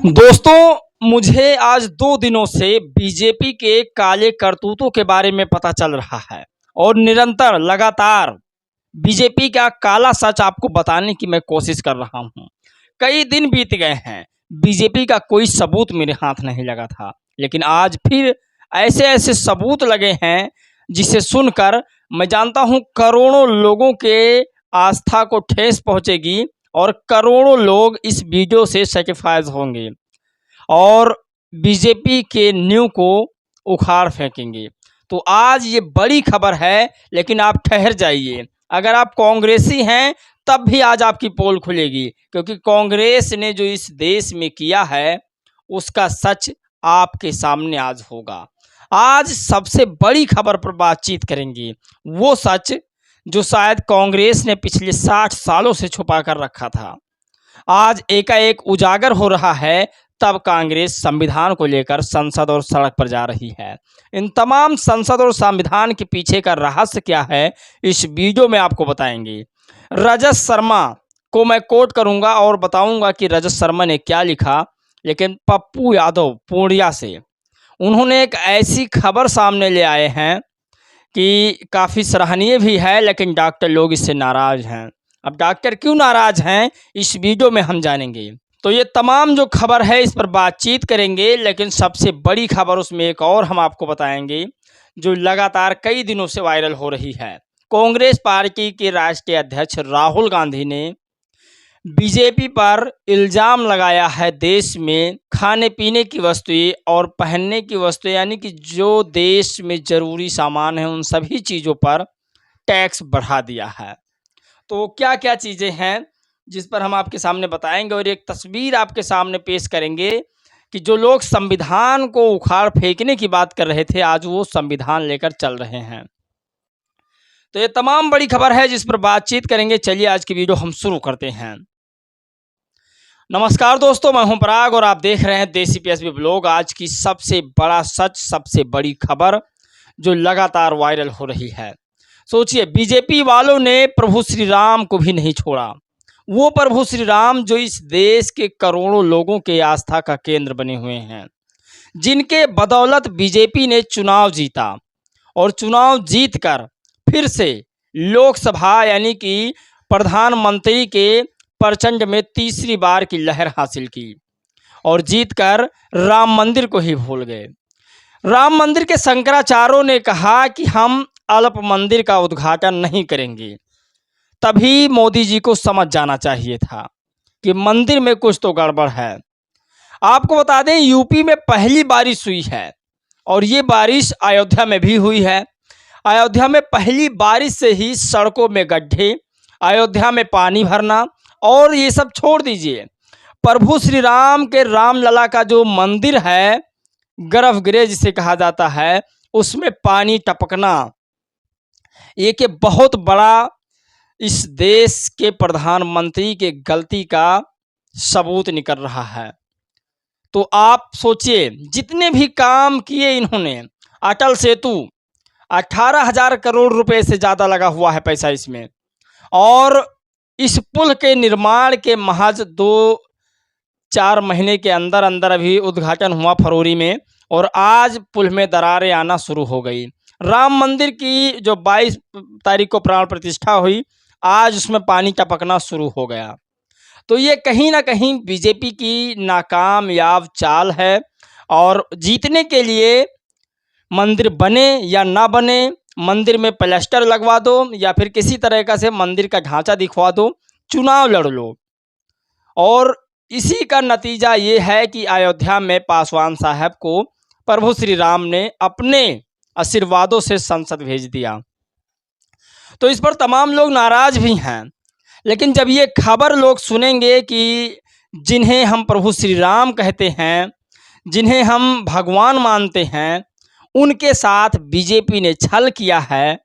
दोस्तों, मुझे आज 2 दिनों से बीजेपी के काले करतूतों के बारे में पता चल रहा है और निरंतर लगातार बीजेपी का काला सच आपको बताने की मैं कोशिश कर रहा हूं। कई दिन बीत गए हैं, बीजेपी का कोई सबूत मेरे हाथ नहीं लगा था, लेकिन आज फिर ऐसे ऐसे सबूत लगे हैं जिसे सुनकर मैं जानता हूं करोड़ों लोगों के आस्था को ठेस पहुंचेगी और करोड़ों लोग इस वीडियो से सेटिस्फाइज होंगे और बीजेपी के न्यू को उखाड़ फेंकेंगे। तो आज ये बड़ी खबर है, लेकिन आप ठहर जाइए। अगर आप कांग्रेसी हैं तब भी आज आपकी पोल खुलेगी, क्योंकि कांग्रेस ने जो इस देश में किया है उसका सच आपके सामने आज होगा। आज सबसे बड़ी खबर पर बातचीत करेंगे, वो सच जो शायद कांग्रेस ने पिछले 60 सालों से छुपा कर रखा था, आज एकाएक उजागर हो रहा है। तब कांग्रेस संविधान को लेकर संसद और सड़क पर जा रही है। इन तमाम संसद और संविधान के पीछे का रहस्य क्या है, इस वीडियो में आपको बताएंगे। रजत शर्मा को मैं कोट करूंगा और बताऊंगा कि रजत शर्मा ने क्या लिखा, लेकिन पप्पू यादव पूर्णिया से उन्होंने एक ऐसी खबर सामने ले आए हैं कि काफ़ी सराहनीय भी है, लेकिन डॉक्टर लोग इससे नाराज़ हैं। अब डॉक्टर क्यों नाराज़ हैं, इस वीडियो में हम जानेंगे। तो ये तमाम जो खबर है इस पर बातचीत करेंगे, लेकिन सबसे बड़ी खबर उसमें एक और हम आपको बताएंगे जो लगातार कई दिनों से वायरल हो रही है। कांग्रेस पार्टी के राष्ट्रीय अध्यक्ष राहुल गांधी ने बीजेपी पर इल्ज़ाम लगाया है देश में खाने पीने की वस्तुएं और पहनने की वस्तुएं, यानी कि जो देश में ज़रूरी सामान है उन सभी चीज़ों पर टैक्स बढ़ा दिया है। तो क्या क्या चीज़ें हैं जिस पर हम आपके सामने बताएंगे और एक तस्वीर आपके सामने पेश करेंगे कि जो लोग संविधान को उखाड़ फेंकने की बात कर रहे थे, आज वो संविधान लेकर चल रहे हैं। तो ये तमाम बड़ी खबर है जिस पर बातचीत करेंगे। चलिए आज की वीडियो हम शुरू करते हैं। नमस्कार दोस्तों, मैं हूं पराग और आप देख रहे हैं देसी पीएसबी ब्लॉग। आज की सबसे बड़ा सच, सबसे बड़ी खबर जो लगातार वायरल हो रही है। सोचिए, बीजेपी वालों ने प्रभु श्री राम को भी नहीं छोड़ा। वो प्रभु श्री राम जो इस देश के करोड़ों लोगों के आस्था का केंद्र बने हुए हैं, जिनके बदौलत बीजेपी ने चुनाव जीता और चुनाव जीतकर फिर से लोकसभा यानी कि प्रधानमंत्री के प्रचंड में तीसरी बार की लहर हासिल की और जीतकर राम मंदिर को ही भूल गए। राम मंदिर के शंकराचार्यों ने कहा कि हम अल्प मंदिर का उद्घाटन नहीं करेंगे। तभी मोदी जी को समझ जाना चाहिए था कि मंदिर में कुछ तो गड़बड़ है। आपको बता दें, यूपी में पहली बारिश हुई है और ये बारिश अयोध्या में भी हुई है। अयोध्या में पहली बारिश से ही सड़कों में गड्ढे, अयोध्या में पानी भरना, और ये सब छोड़ दीजिए, प्रभु श्री राम के रामलला का जो मंदिर है, गर्भगृह जिसे कहा जाता है, उसमें पानी टपकना, एक बहुत बड़ा इस देश के प्रधानमंत्री के गलती का सबूत निकल रहा है। तो आप सोचिए, जितने भी काम किए इन्होंने, अटल सेतु 18,000 करोड़ रुपए से ज़्यादा लगा हुआ है पैसा इसमें, और इस पुल के निर्माण के महज 2-4 महीने के अंदर अंदर अभी उद्घाटन हुआ फरवरी में, और आज पुल में दरारें आना शुरू हो गई। राम मंदिर की जो 22 तारीख को प्राण प्रतिष्ठा हुई, आज उसमें पानी टपकना शुरू हो गया। तो ये कहीं ना कहीं बीजेपी की नाकामयाब चाल है, और जीतने के लिए मंदिर बने या ना बने, मंदिर में प्लास्टर लगवा दो या फिर किसी तरह का से मंदिर का ढांचा दिखवा दो, चुनाव लड़ लो। और इसी का नतीजा ये है कि अयोध्या में पासवान साहब को प्रभु श्री राम ने अपने आशीर्वादों से संसद भेज दिया। तो इस पर तमाम लोग नाराज भी हैं, लेकिन जब ये खबर लोग सुनेंगे कि जिन्हें हम प्रभु श्री राम कहते हैं, जिन्हें हम भगवान मानते हैं, उनके साथ बीजेपी ने छल किया है,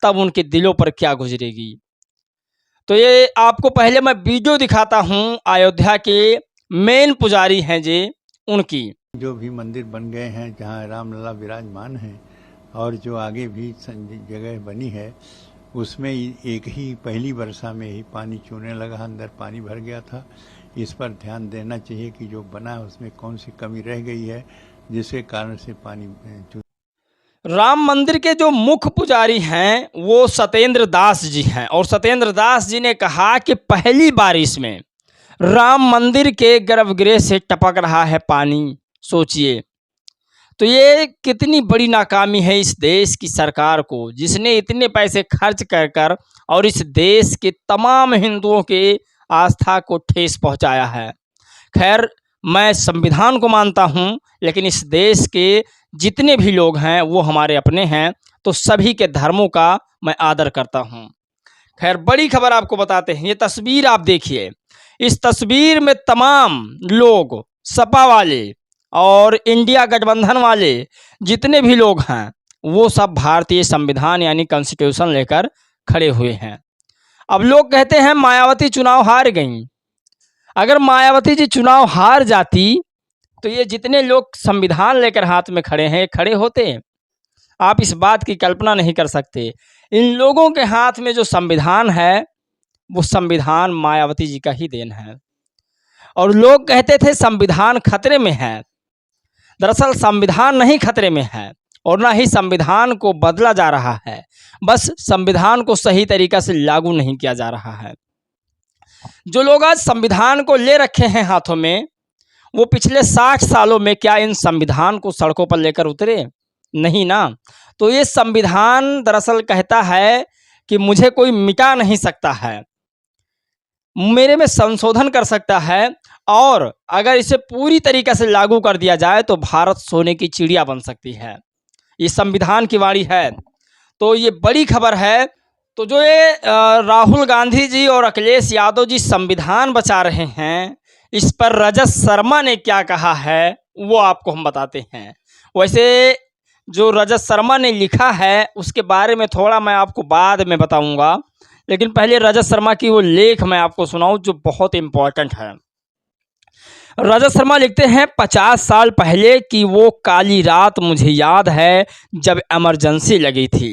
तब उनके दिलों पर क्या गुजरेगी। तो ये आपको पहले मैं वीडियो दिखाता हूँ अयोध्या के मेन पुजारी हैं जी, उनकी। जो भी मंदिर बन गए हैं जहाँ रामलला विराजमान हैं, और जो आगे भी जगह बनी है, उसमें एक ही पहली वर्षा में ही पानी चूने लगा, अंदर पानी भर गया था। इस पर ध्यान देना चाहिए कि जो बना है उसमें कौन सी कमी रह गई है जिसके कारण से पानी राम मंदिर के जो मुख्य पुजारी हैं वो सत्येंद्र दास जी हैं और सत्येंद्र दास जी ने कहा कि पहली बारिश में राम मंदिर के गर्भगृह से टपक रहा है पानी। सोचिए, तो ये कितनी बड़ी नाकामी है इस देश की सरकार को, जिसने इतने पैसे खर्च कर कर और इस देश के तमाम हिंदुओं के आस्था को ठेस पहुंचाया है। खैर, मैं संविधान को मानता हूं, लेकिन इस देश के जितने भी लोग हैं वो हमारे अपने हैं, तो सभी के धर्मों का मैं आदर करता हूं। खैर, बड़ी खबर आपको बताते हैं। ये तस्वीर आप देखिए, इस तस्वीर में तमाम लोग, सपा वाले और इंडिया गठबंधन वाले जितने भी लोग हैं वो सब भारतीय संविधान यानी कॉन्स्टिट्यूशन लेकर खड़े हुए हैं। अब लोग कहते हैं मायावती चुनाव हार गई। अगर मायावती जी चुनाव हार जाती तो ये जितने लोग संविधान लेकर हाथ में खड़े हैं खड़े होते? आप इस बात की कल्पना नहीं कर सकते। इन लोगों के हाथ में जो संविधान है वो संविधान मायावती जी का ही देन है। और लोग कहते थे संविधान खतरे में है। दरअसल संविधान नहीं खतरे में है और ना ही संविधान को बदला जा रहा है, बस संविधान को सही तरीक़ा से लागू नहीं किया जा रहा है। जो लोग आज संविधान को ले रखे हैं हाथों में, वो पिछले 60 सालों में क्या इन संविधान को सड़कों पर लेकर उतरे? नहीं ना। तो ये संविधान दरअसल कहता है कि मुझे कोई मिटा नहीं सकता है, मेरे में संशोधन कर सकता है, और अगर इसे पूरी तरीके से लागू कर दिया जाए तो भारत सोने की चिड़िया बन सकती है। ये संविधान की वाणी है। तो ये बड़ी खबर है। तो जो ये राहुल गांधी जी और अखिलेश यादव जी संविधान बचा रहे हैं, इस पर रजत शर्मा ने क्या कहा है वो आपको हम बताते हैं। वैसे जो रजत शर्मा ने लिखा है उसके बारे में थोड़ा मैं आपको बाद में बताऊंगा, लेकिन पहले रजत शर्मा की वो लेख मैं आपको सुनाऊं जो बहुत इम्पोर्टेंट है। रजत शर्मा लिखते हैं, 50 साल पहले की वो काली रात मुझे याद है जब इमरजेंसी लगी थी।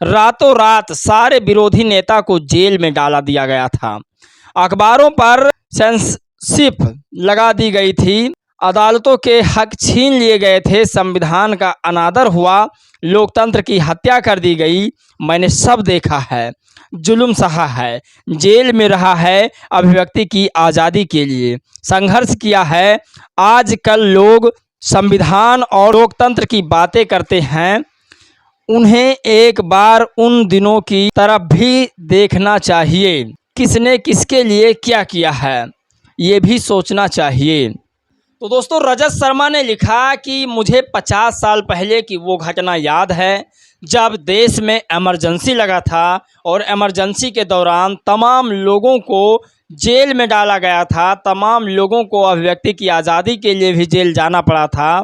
रातों रात सारे विरोधी नेता को जेल में डाला दिया गया था। अखबारों पर सेंसरशिप लगा दी गई थी। अदालतों के हक छीन लिए गए थे। संविधान का अनादर हुआ। लोकतंत्र की हत्या कर दी गई। मैंने सब देखा है, जुल्म सहा है, जेल में रहा है, अभिव्यक्ति की आज़ादी के लिए संघर्ष किया है। आजकल लोग संविधान और लोकतंत्र की बातें करते हैं, उन्हें एक बार उन दिनों की तरफ भी देखना चाहिए। किसने किसके लिए क्या किया है ये भी सोचना चाहिए। तो दोस्तों, रजत शर्मा ने लिखा कि मुझे 50 साल पहले की वो घटना याद है जब देश में इमरजेंसी लगा था और इमरजेंसी के दौरान तमाम लोगों को जेल में डाला गया था। तमाम लोगों को अभिव्यक्ति की आज़ादी के लिए भी जेल जाना पड़ा था।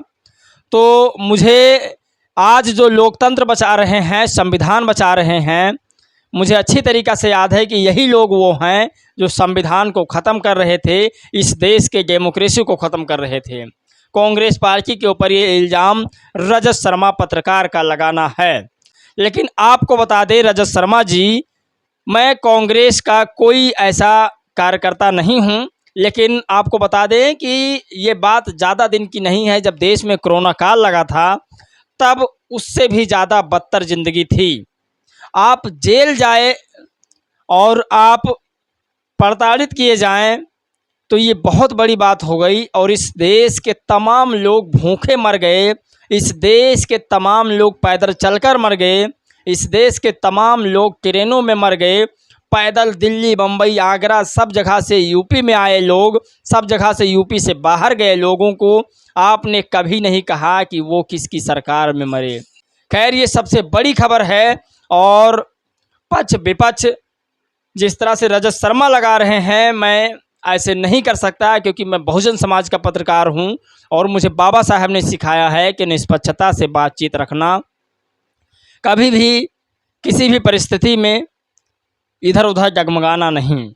तो मुझे आज जो लोकतंत्र बचा रहे हैं, संविधान बचा रहे हैं, मुझे अच्छी तरीक़ा से याद है कि यही लोग वो हैं जो संविधान को ख़त्म कर रहे थे, इस देश के डेमोक्रेसी को ख़त्म कर रहे थे। कांग्रेस पार्टी के ऊपर ये इल्ज़ाम रजत शर्मा पत्रकार का लगाना है। लेकिन आपको बता दें रजत शर्मा जी, मैं कांग्रेस का कोई ऐसा कार्यकर्ता नहीं हूं, लेकिन आपको बता दें कि ये बात ज़्यादा दिन की नहीं है। जब देश में कोरोना काल लगा था तब उससे भी ज़्यादा बदतर ज़िंदगी थी। आप जेल जाए और आप प्रताड़ित किए जाएं तो ये बहुत बड़ी बात हो गई, और इस देश के तमाम लोग भूखे मर गए, इस देश के तमाम लोग पैदल चलकर मर गए, इस देश के तमाम लोग ट्रेनों में मर गए, पैदल दिल्ली, बम्बई, आगरा, सब जगह से यूपी में आए लोग, सब जगह से यूपी से बाहर गए लोगों को आपने कभी नहीं कहा कि वो किसकी सरकार में मरे। खैर, ये सबसे बड़ी खबर है। और पक्ष विपक्ष जिस तरह से रजत शर्मा लगा रहे हैं, मैं ऐसे नहीं कर सकता, क्योंकि मैं बहुजन समाज का पत्रकार हूं और मुझे बाबा साहब ने सिखाया है कि निष्पक्षता से बातचीत रखना, कभी भी किसी भी परिस्थिति में इधर उधर डगमगाना नहीं।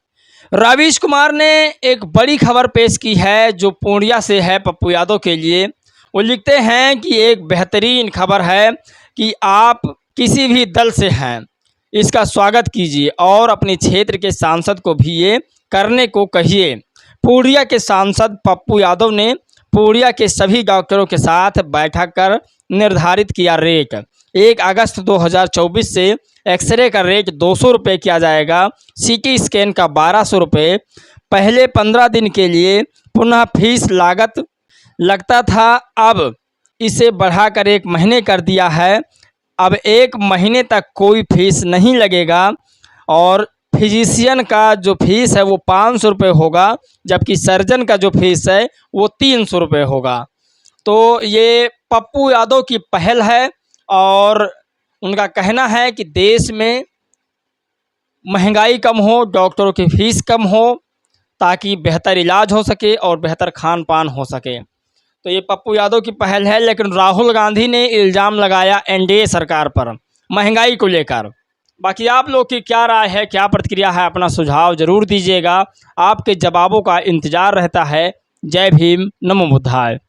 रवीश कुमार ने एक बड़ी खबर पेश की है जो पूर्णिया से है, पप्पू यादव के लिए। वो लिखते हैं कि एक बेहतरीन खबर है कि आप किसी भी दल से हैं, इसका स्वागत कीजिए और अपने क्षेत्र के सांसद को भी ये करने को कहिए। पूर्णिया के सांसद पप्पू यादव ने पूर्णिया के सभी डॉक्टरों के साथ बैठक कर निर्धारित किया रेट। 1 अगस्त 2024 से एक्सरे का रेट 200 रुपये किया जाएगा, सीटी स्कैन का 1200 रुपये। पहले 15 दिन के लिए पुनः फीस लागत लगता था, अब इसे बढ़ाकर 1 महीने कर दिया है। अब 1 महीने तक कोई फीस नहीं लगेगा और फिजिशियन का जो फीस है वो 500 रुपये होगा, जबकि सर्जन का जो फीस है वो 300 रुपये होगा। तो ये पप्पू यादव की पहल है और उनका कहना है कि देश में महंगाई कम हो, डॉक्टरों की फीस कम हो, ताकि बेहतर इलाज हो सके और बेहतर खान पान हो सके। तो ये पप्पू यादव की पहल है। लेकिन राहुल गांधी ने इल्ज़ाम लगाया एनडीए सरकार पर महंगाई को लेकर। बाकी आप लोग की क्या राय है, क्या प्रतिक्रिया है, अपना सुझाव ज़रूर दीजिएगा। आपके जवाबों का इंतज़ार रहता है। जय भीम, नमो बुद्धाय।